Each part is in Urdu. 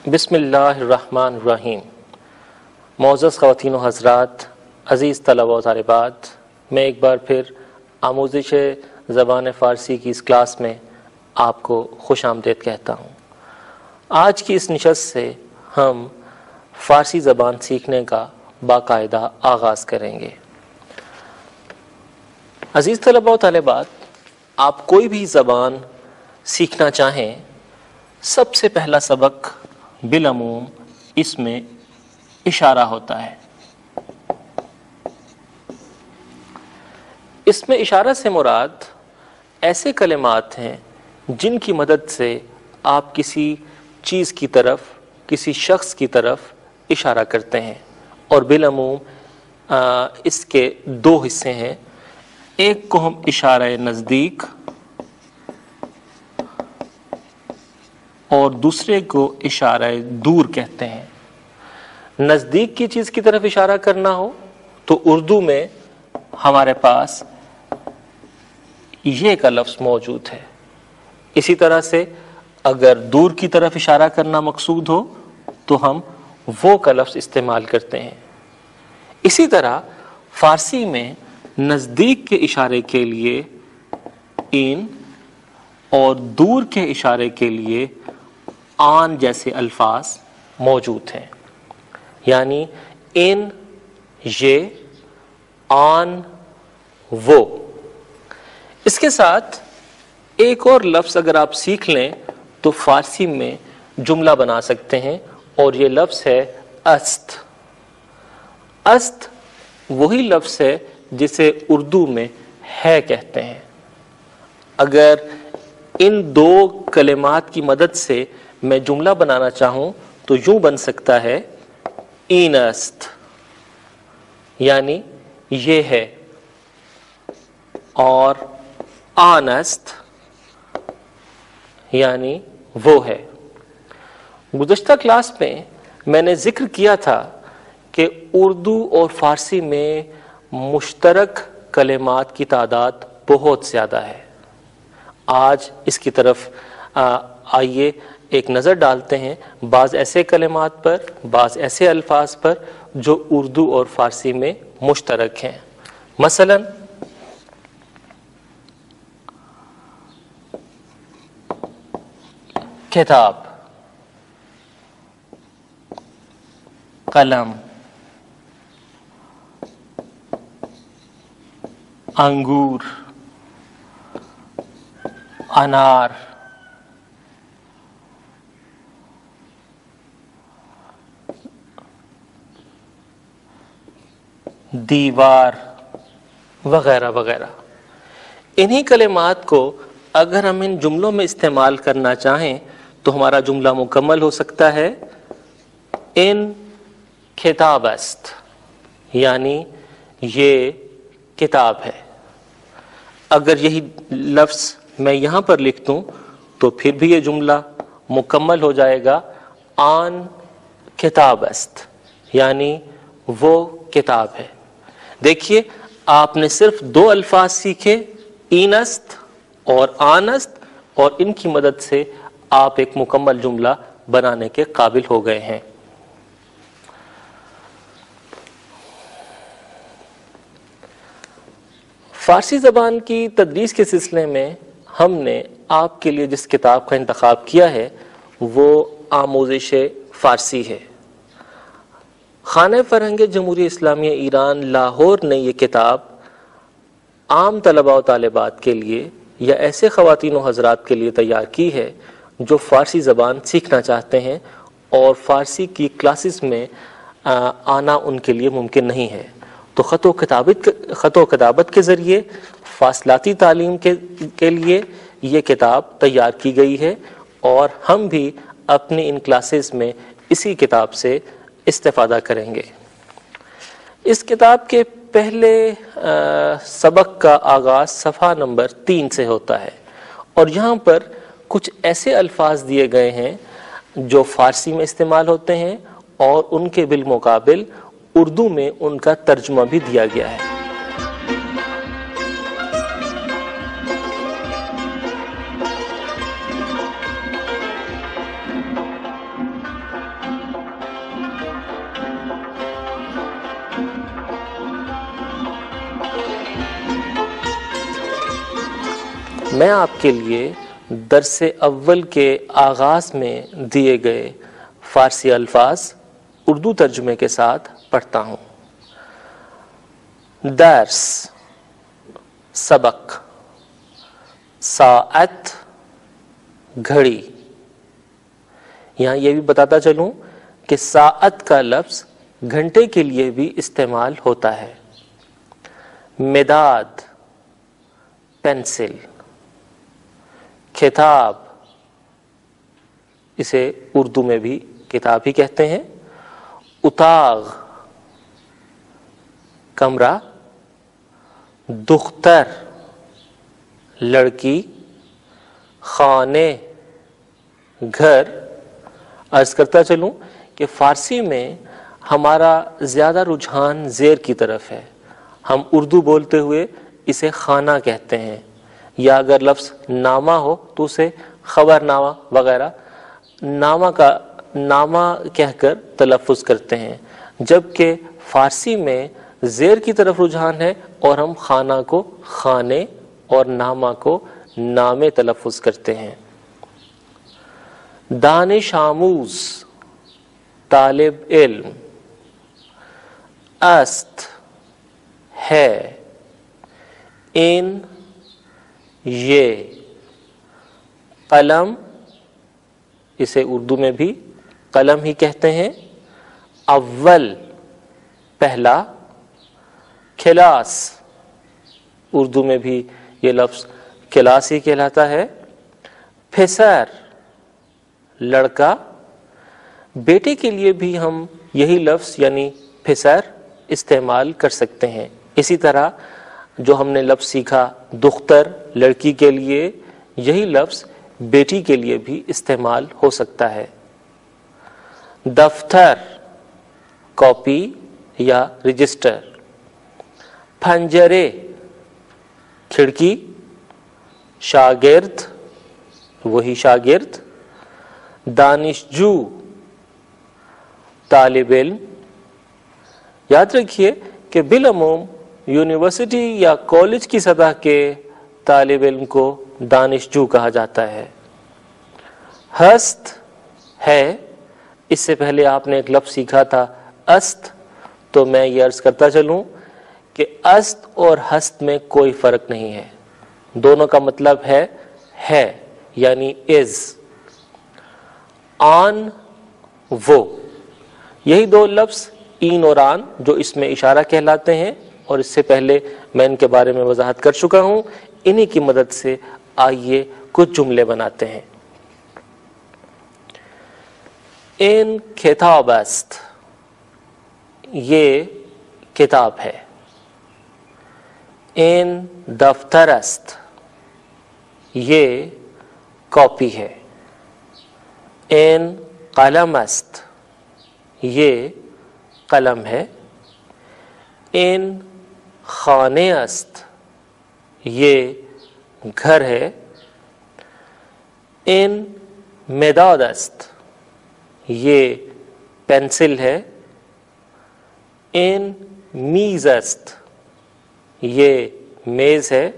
بسم اللہ الرحمن الرحیم۔ معزز خواتین و حضرات، عزیز طلبہ و طالبات، میں ایک بار پھر آموزش زبان فارسی کی اس کلاس میں آپ کو خوش آمدید کہتا ہوں۔ آج کی اس نشست سے ہم فارسی زبان سیکھنے کا باقاعدہ آغاز کریں گے۔ عزیز طلبہ و طالبات، آپ کوئی بھی زبان سیکھنا چاہیں، سب سے پہلا سبق بالعموم اس میں اشارہ ہوتا ہے۔ اس میں اشارہ سے مراد ایسے کلمات ہیں جن کی مدد سے آپ کسی چیز کی طرف، کسی شخص کی طرف اشارہ کرتے ہیں، اور بالعموم اس کے دو حصے ہیں۔ ایک کو ہم اشارہ نزدیک اور دوسرے کو اشارہ دور کہتے ہیں۔ نزدیک کی چیز کی طرف اشارہ کرنا ہو تو اردو میں ہمارے پاس یہ کا لفظ موجود ہے۔ اسی طرح سے اگر دور کی طرف اشارہ کرنا مقصود ہو تو ہم وہ کا لفظ استعمال کرتے ہیں۔ اسی طرح فارسی میں نزدیک کے اشارے کے لیے ان اور دور کے اشارے کے لیے آن جیسے الفاظ موجود ہیں، یعنی ان، یہ، آن، وہ۔ اس کے ساتھ ایک اور لفظ اگر آپ سیکھ لیں تو فارسی میں جملہ بنا سکتے ہیں، اور یہ لفظ ہے است۔ است وہی لفظ ہے جسے اردو میں ہے کہتے ہیں۔ اگر ان دو کلمات کی مدد سے میں جملہ بنانا چاہوں تو یوں بن سکتا ہے این است، یعنی یہ ہے، اور آن است یعنی وہ ہے۔ گزشتہ کلاس میں نے ذکر کیا تھا کہ اردو اور فارسی میں مشترک کلمات کی تعداد بہت زیادہ ہے۔ آج اس کی طرف آئیے ایک نظر ڈالتے ہیں بعض ایسے کلمات پر، بعض ایسے الفاظ پر جو اردو اور فارسی میں مشترک ہیں۔ مثلا کتاب، قلم، انگور، انار، دیوار، وغیرہ وغیرہ۔ انہی کلمات کو اگر ہم ان جملوں میں استعمال کرنا چاہیں تو ہمارا جملہ مکمل ہو سکتا ہے ان کتاب است، یعنی یہ کتاب ہے۔ اگر یہی لفظ میں یہاں پر لکھ دوں تو پھر بھی یہ جملہ مکمل ہو جائے گا آن کتاب است، یعنی وہ کتاب ہے۔ دیکھیے، آپ نے صرف دو الفاظ سیکھے، این است اور آن است، اور ان کی مدد سے آپ ایک مکمل جملہ بنانے کے قابل ہو گئے ہیں۔ فارسی زبان کی تدریس کے سلسلے میں ہم نے آپ کے لیے جس کتاب کا انتخاب کیا ہے وہ آموزش فارسی ہے۔ خانہ فرہنگ جمہوریہ اسلامیہ ایران لاہور نے یہ کتاب عام طلباء و طالبات کے لیے یا ایسے خواتین و حضرات کے لیے تیار کی ہے جو فارسی زبان سیکھنا چاہتے ہیں اور فارسی کی کلاسز میں آنا ان کے لیے ممکن نہیں ہے، تو خط و کتابت کے ذریعے فاصلاتی تعلیم کے لیے یہ کتاب تیار کی گئی ہے، اور ہم بھی اپنی ان کلاسز میں اسی کتاب سے استفادہ کریں گے۔ اس کتاب کے پہلے سبق کا آغاز صفحہ نمبر 3 سے ہوتا ہے، اور یہاں پر کچھ ایسے الفاظ دیے گئے ہیں جو فارسی میں استعمال ہوتے ہیں، اور ان کے بالمقابل اردو میں ان کا ترجمہ بھی دیا گیا ہے۔ میں آپ کے لیے درس اول کے آغاز میں دیے گئے فارسی الفاظ اردو ترجمے کے ساتھ پڑھتا ہوں۔ درس، سبق، ساعت، گھڑی۔ یہاں یہ بھی بتاتا چلوں کہ ساعت کا لفظ گھنٹے کے لیے بھی استعمال ہوتا ہے۔ مداد، پینسل۔ کتاب، اسے اردو میں بھی کتاب ہی کہتے ہیں۔ اتاغ، کمرہ۔ دختر، لڑکی۔ خانے، گھر۔ عرض کرتا چلوں کہ فارسی میں ہمارا زیادہ رجحان زیر کی طرف ہے۔ ہم اردو بولتے ہوئے اسے خانہ کہتے ہیں، یا اگر لفظ نامہ ہو تو اسے خبر نامہ وغیرہ نامہ کہہ کر تلفظ کرتے ہیں، جبکہ فارسی میں زیر کی طرف رجحان ہے اور ہم خانہ کو خانے اور نامہ کو نامے تلفظ کرتے ہیں۔ دانش آموز، طالب علم۔ است، ہے۔ ان، یہ۔ قلم، اسے اردو میں بھی قلم ہی کہتے ہیں۔ اول، پہلا۔ کلاس، اردو میں بھی یہ لفظ کلاس ہی کہلاتا ہے۔ پھسر، لڑکا۔ بیٹے کے لیے بھی ہم یہی لفظ یعنی پھسر استعمال کر سکتے ہیں۔ اسی طرح جو ہم نے لفظ سیکھا دختر، لڑکی کے لیے، یہی لفظ بیٹی کے لیے بھی استعمال ہو سکتا ہے۔ دفتر، کاپی یا رجسٹر۔ پھنجرے، کھڑکی۔ شاگرد، وہی شاگرد۔ دانشجو، طالب علم۔ یاد رکھیے کہ بالعموم یونیورسٹی یا کالج کی سطح کے طالب علم کو دانشجو کہا جاتا ہے۔ ہست، ہے۔ اس سے پہلے آپ نے ایک لفظ سیکھا تھا است، تو میں یہ عرض کرتا چلوں کہ است اور ہست میں کوئی فرق نہیں ہے، دونوں کا مطلب ہے یعنی از۔ آن، وہ۔ یہی دو لفظ این اور آن جو اس میں اشارہ کہلاتے ہیں، اور اس سے پہلے میں ان کے بارے میں وضاحت کر چکا ہوں۔ انہی کی مدد سے آئیے کچھ جملے بناتے ہیں۔ این کتاب است، یہ کتاب ہے۔ این دفتر است، یہ کاپی ہے۔ این قلم است، یہ قلم ہے۔ این خانے است، یہ گھر ہے۔ این مداد است، یہ پینسل ہے۔ این میز است، یہ میز ہے۔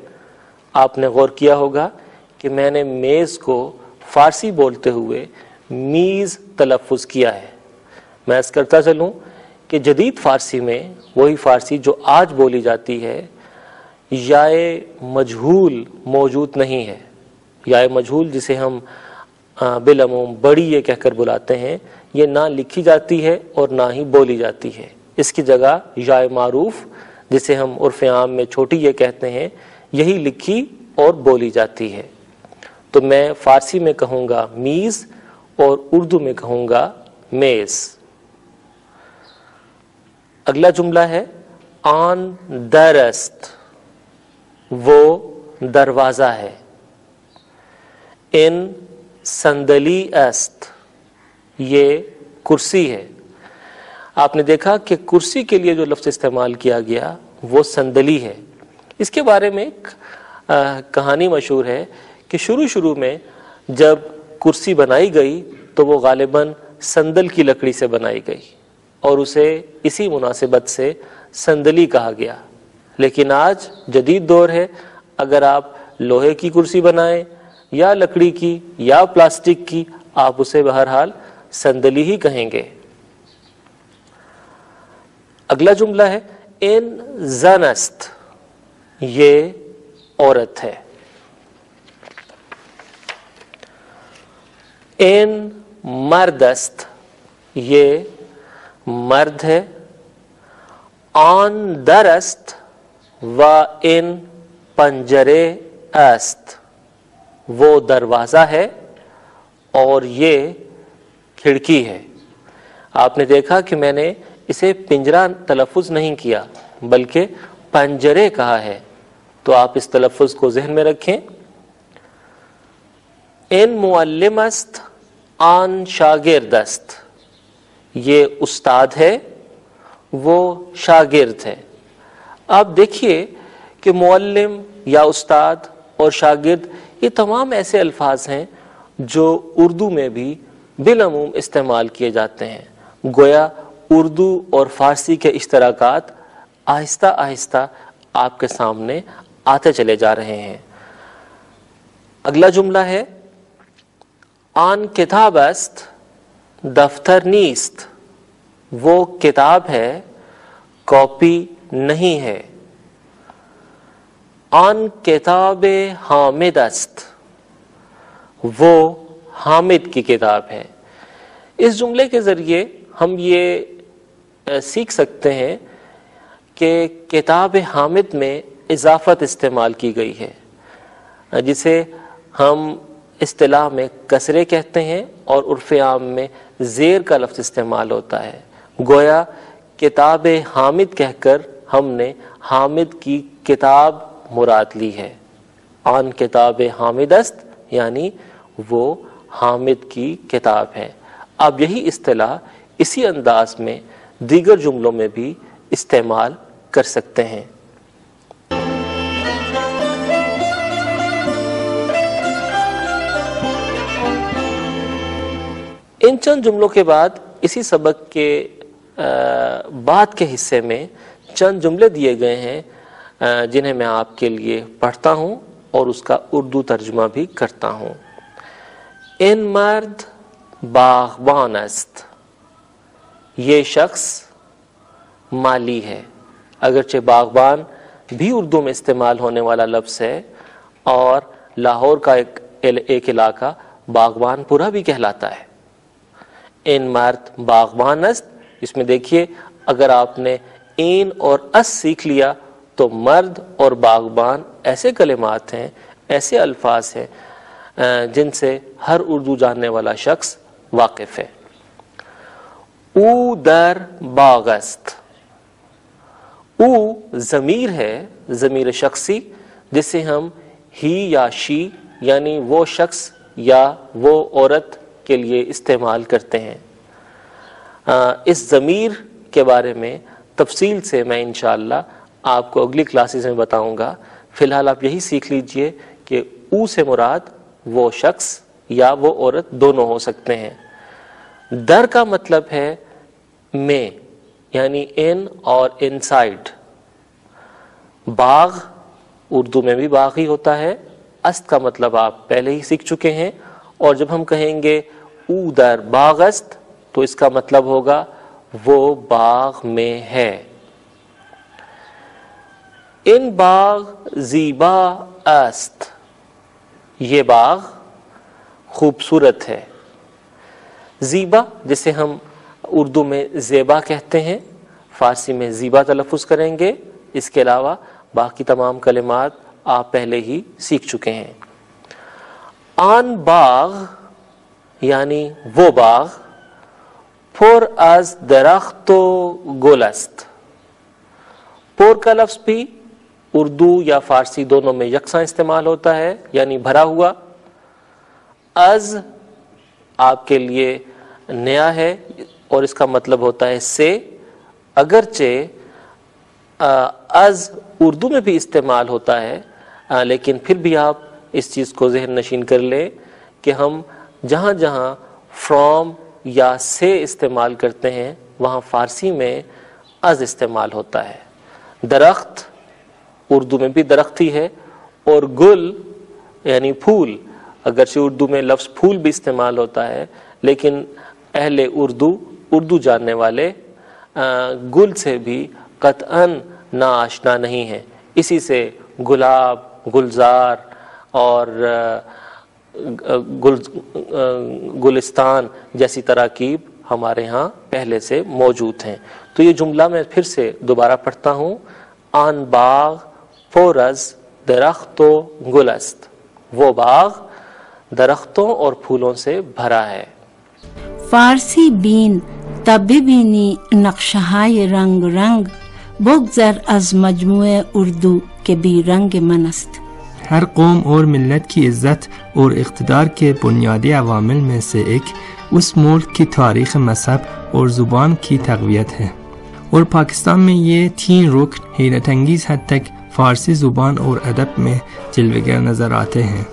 آپ نے غور کیا ہوگا کہ میں نے میز کو فارسی بولتے ہوئے میز تلفظ کیا ہے۔ میں اس کرتا چلوں کہ جدید فارسی میں وہی فارسی جو آج بولی جاتی ہے، یائے مجہول موجود نہیں ہے۔ یائے مجہول جسے ہم بالعموم بڑی یہ کہہ کر بلاتے ہیں، یہ نہ لکھی جاتی ہے اور نہ ہی بولی جاتی ہے۔ اس کی جگہ یائے معروف جسے ہم عرف عام میں چھوٹی یہ کہتے ہیں، یہی لکھی اور بولی جاتی ہے۔ تو میں فارسی میں کہوں گا میز اور اردو میں کہوں گا میز۔ اگلا جملہ ہے آن در است، وہ دروازہ ہے۔ ان صندلی است، یہ کرسی ہے۔ آپ نے دیکھا کہ کرسی کے لیے جو لفظ استعمال کیا گیا وہ صندلی ہے۔ اس کے بارے میں ایک کہانی مشہور ہے کہ شروع میں جب کرسی بنائی گئی تو وہ غالباً صندل کی لکڑی سے بنائی گئی اور اسے اسی مناسبت سے صندلی کہا گیا۔ لیکن آج جدید دور ہے، اگر آپ لوہے کی کرسی بنائیں یا لکڑی کی یا پلاسٹک کی، آپ اسے بہرحال صندلی ہی کہیں گے۔ اگلا جملہ ہے ان زنست، یہ عورت ہے۔ ان مردست، یہ مرد ہے۔ آن درست و ان پنجرے است، وہ دروازہ ہے اور یہ کھڑکی ہے۔ آپ نے دیکھا کہ میں نے اسے پنجرہ تلفظ نہیں کیا بلکہ پنجرے کہا ہے، تو آپ اس تلفظ کو ذہن میں رکھیں۔ ان معلم است آن شاگرد است، یہ استاد ہے، وہ شاگرد ہے۔ آپ دیکھیے کہ معلم یا استاد اور شاگرد یہ تمام ایسے الفاظ ہیں جو اردو میں بھی بالعموم استعمال کیے جاتے ہیں۔ گویا اردو اور فارسی کے اشتراکات آہستہ آہستہ آپ کے سامنے آتے چلے جا رہے ہیں۔ اگلا جملہ ہے آن کتاب است دفتر نیست، وہ کتاب ہے کاپی نہیں ہے۔ آن کتاب حامد است، وہ حامد کی کتاب ہے۔ اس جملے کے ذریعے ہم یہ سیکھ سکتے ہیں کہ کتاب حامد میں اضافت استعمال کی گئی ہے، جسے ہم اصطلاح میں کسرے کہتے ہیں اور عرف عام میں زیر کا لفظ استعمال ہوتا ہے۔ گویا کتاب حامد کہہ کر ہم نے حامد کی کتاب مراد لی ہے۔ آن کتاب حامد است یعنی وہ حامد کی کتاب ہے۔ اب یہی اصطلاح اسی انداز میں دیگر جملوں میں بھی استعمال کر سکتے ہیں۔ ان چند جملوں کے بعد اسی سبق کے بعد کے حصے میں چند جملے دیے گئے ہیں جنہیں میں آپ کے لیے پڑھتا ہوں اور اس کا اردو ترجمہ بھی کرتا ہوں۔ ان مرد باغبان است، یہ شخص مالی ہے۔ اگرچہ باغبان بھی اردو میں استعمال ہونے والا لفظ ہے اور لاہور کا ایک علاقہ باغبان پورا بھی کہلاتا ہے۔ ان مرد باغبان است، اس میں دیکھیے اگر آپ نے این اور اس سیکھ لیا تو مرد اور باغبان ایسے کلمات ہیں، ایسے الفاظ ہیں جن سے ہر اردو جاننے والا شخص واقف ہے۔ او در باغ است، او ضمیر ہے، ضمیر شخصی جسے ہم ہی یا شی یعنی وہ شخص یا وہ عورت کے لیے استعمال کرتے ہیں۔ اس ضمیر کے بارے میں تفصیل سے میں انشاءاللہ آپ کو اگلی کلاسز میں بتاؤں گا۔ فی الحال آپ یہی سیکھ لیجئے کہ او سے مراد وہ شخص یا وہ عورت دونوں ہو سکتے ہیں۔ در کا مطلب ہے میں یعنی ان اور انسائیڈ۔ باغ اردو میں بھی باغ ہی ہوتا ہے۔ است کا مطلب آپ پہلے ہی سیکھ چکے ہیں، اور جب ہم کہیں گے او در باغ است تو اس کا مطلب ہوگا وہ باغ میں ہے۔ ان باغ زیبا است، یہ باغ خوبصورت ہے۔ زیبا جسے ہم اردو میں زیبا کہتے ہیں، فارسی میں زیبا تلفظ کریں گے۔ اس کے علاوہ باقی تمام کلمات آپ پہلے ہی سیکھ چکے ہیں۔ آن باغ یعنی وہ باغ، پر از درخت و گل است۔ پر کا لفظ بھی اردو یا فارسی دونوں میں یکساں استعمال ہوتا ہے، یعنی بھرا ہوا۔ از آپ کے لیے نیا ہے اور اس کا مطلب ہوتا ہے سے۔ اگرچہ از اردو میں بھی استعمال ہوتا ہے، لیکن پھر بھی آپ اس چیز کو ذہن نشین کر لیں کہ ہم جہاں جہاں فرام یا سے استعمال کرتے ہیں وہاں فارسی میں از استعمال ہوتا ہے۔ درخت اردو میں بھی درخت ہی ہے، اور گل یعنی پھول، اگرچہ اردو میں لفظ پھول بھی استعمال ہوتا ہے، لیکن اہل اردو جاننے والے گل سے بھی قطعاً ناآشنا نہیں ہیں. اسی سے گلاب، گلزار اور گلستان جیسی تراکیب ہمارے ہاں پہلے سے موجود ہیں. تو یہ جملہ میں پھر سے دوبارہ پڑھتا ہوں. آن باغ پورز درخت و گل است، وہ باغ درختوں اور پھولوں سے بھرا ہے. فارسی بین تب ببینی نقشہائے رنگ رنگ، بگذر از مجموع اردو کے بی رنگ من است. ہر قوم اور ملت کی عزت اور اقتدار کے بنیادی عوامل میں سے ایک اس ملک کی تاریخ، مذہب اور زبان کی تقویت ہے، اور پاکستان میں یہ تین رکن حیرت انگیز حد تک فارسی زبان اور ادب میں جلوگر نظر آتے ہیں.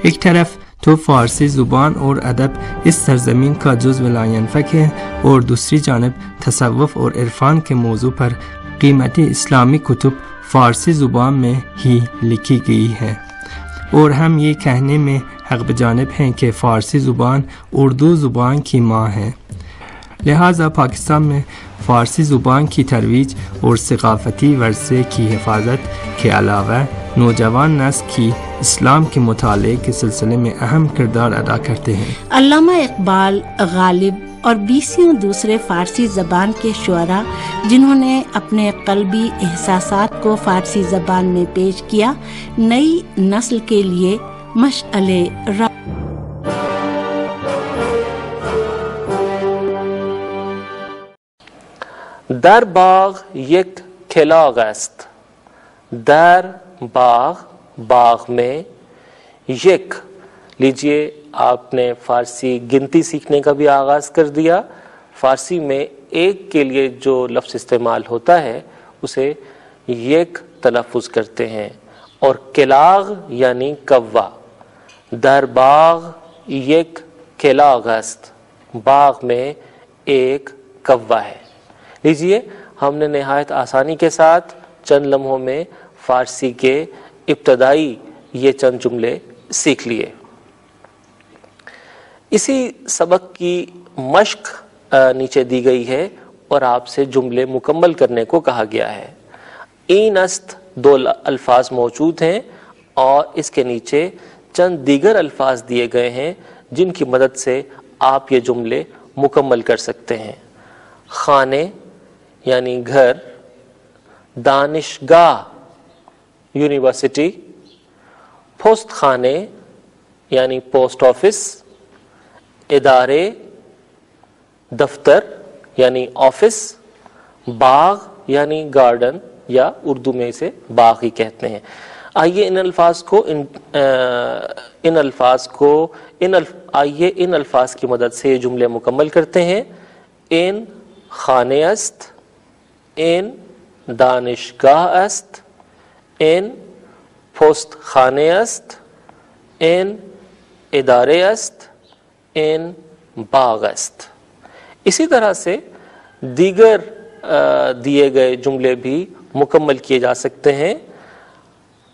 ایک طرف تو فارسی زبان اور ادب اس سرزمین کا جزو لا ینفک ہے، اور دوسری جانب تصوف اور عرفان کے موضوع پر قیمتی اسلامی کتب فارسی زبان میں ہی لکھی گئی ہے، اور ہم یہ کہنے میں حق بجانب ہیں کہ فارسی زبان اردو زبان کی ماں ہے. لہٰذا پاکستان میں فارسی زبان کی ترویج اور ثقافتی ورثے کی حفاظت کے علاوہ نوجوان نسل کی اسلام کے مطالعے کے سلسلے میں اہم کردار ادا کرتے ہیں. علامہ اقبال، غالب اور 20 دوسرے فارسی زبان کے شعراء جنہوں نے اپنے قلبی احساسات کو فارسی زبان میں پیش کیا، نئی نسل کے لیے مشعل راہ. در باغ یک کلاغ است، در باغ میں یک. لیجئے آپ نے فارسی گنتی سیکھنے کا بھی آغاز کر دیا. فارسی میں ایک کے لیے جو لفظ استعمال ہوتا ہے اسے یک تلفظ کرتے ہیں، اور کلاغ یعنی کوا. در باغ یک کلاغ است، باغ میں ایک کوا ہے. لیجئے ہم نے نہایت آسانی کے ساتھ چند لمحوں میں فارسی کے ابتدائی یہ چند جملے سیکھ لیے. اسی سبق کی مشق نیچے دی گئی ہے اور آپ سے جملے مکمل کرنے کو کہا گیا ہے. این است 2 الفاظ موجود ہیں اور اس کے نیچے چند دیگر الفاظ دیے گئے ہیں جن کی مدد سے آپ یہ جملے مکمل کر سکتے ہیں. خانے یعنی گھر، دانشگاہ یونیورسٹی، پوسٹ خانے یعنی پوسٹ آفس، ادارے دفتر یعنی آفس، باغ یعنی گارڈن یا اردو میں اسے باغ ہی کہتے ہیں. آئیے ان الفاظ کی مدد سے یہ جملے مکمل کرتے ہیں. این خانه است، این دانشگاه است، این پست خانه است، این اداره است، این باغ است. اسی طرح سے دیگر دیے گئے جملے بھی مکمل کیے جا سکتے ہیں.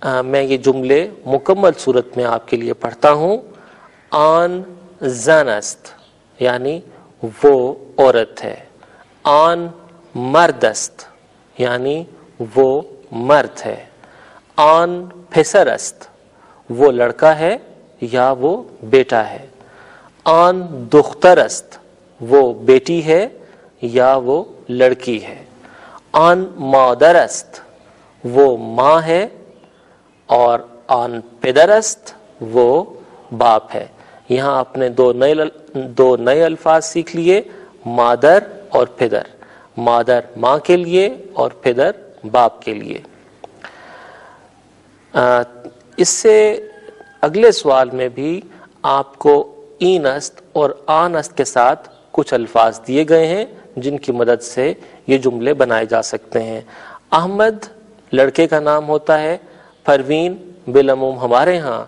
میں یہ جملے مکمل صورت میں آپ کے لیے پڑھتا ہوں. آن زن است یعنی وہ عورت ہے. آن مرد است یعنی وہ مرد ہے. آن پسر است وہ لڑکا ہے یا وہ بیٹا ہے. آن دختر است وہ بیٹی ہے یا وہ لڑکی ہے. آن مادر است وہ ماں ہے، اور آن پدر است وہ باپ ہے. یہاں آپ نے دو نئے الفاظ سیکھ لیے، مادر اور پدر. مادر ماں کے لیے اور پدر باپ کے لیے. اس سے اگلے سوال میں بھی آپ کو این است اور آن است کے ساتھ کچھ الفاظ دیے گئے ہیں جن کی مدد سے یہ جملے بنائے جا سکتے ہیں. احمد لڑکے کا نام ہوتا ہے. پروین بالعموم ہمارے ہاں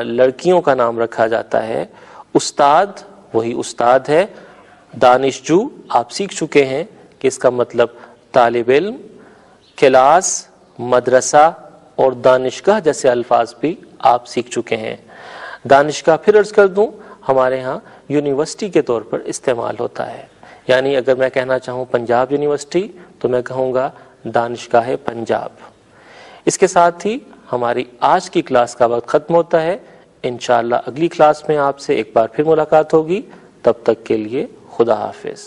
لڑکیوں کا نام رکھا جاتا ہے. استاد وہی استاد ہے. دانشجو آپ سیکھ چکے ہیں کہ اس کا مطلب طالب علم. کلاس، مدرسہ اور دانشگاہ جیسے الفاظ بھی آپ سیکھ چکے ہیں۔ دانشگاہ پھر عرض کر دوں، ہمارے ہاں یونیورسٹی کے طور پر استعمال ہوتا ہے، یعنی اگر میں کہنا چاہوں پنجاب یونیورسٹی تو میں کہوں گا دانشگاہ پنجاب۔ اس کے ساتھ ہی ہماری آج کی کلاس کا وقت ختم ہوتا ہے۔ انشاءاللہ اگلی کلاس میں آپ سے ایک بار پھر ملاقات ہوگی، تب تک کے لیے خدا حافظ۔